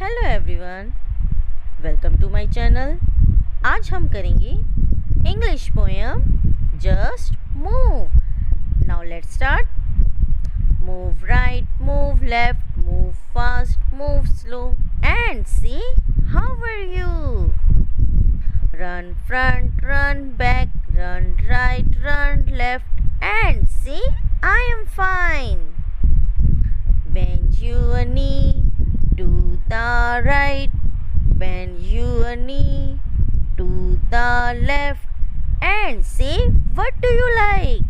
Hello everyone, welcome to my channel. आज हम करेंगे English poem just move. Now let's start. Move right, move left, move fast, move slow and see how are you. Run front, run back, run right, run left and see I am fine. Bend your knee to the right, bend your knee to the left and say what do you like.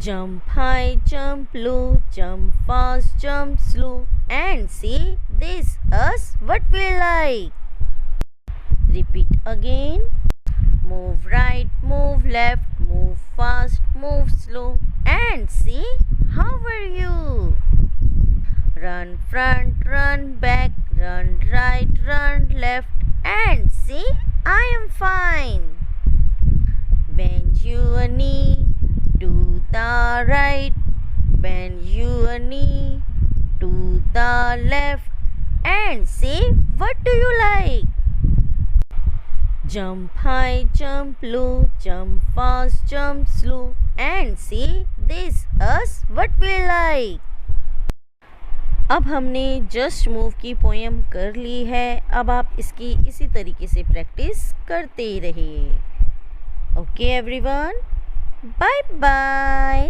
Jump high, jump low, jump fast, jump slow and say this us what we like. Repeat again. Move right, move left, move fast, move slow and see how are you. Run front, run back, run right, run left and see I am fine. Bend your knee to the right, bend your knee to the left and say what do you like. Jump high, jump low, jump fast, jump slow and see this us what we like. अब हमने just move की poem कर ली है। अब आप इसकी इसी तरीके से प्रैक्टिस करते रहिए। Okay everyone, bye bye.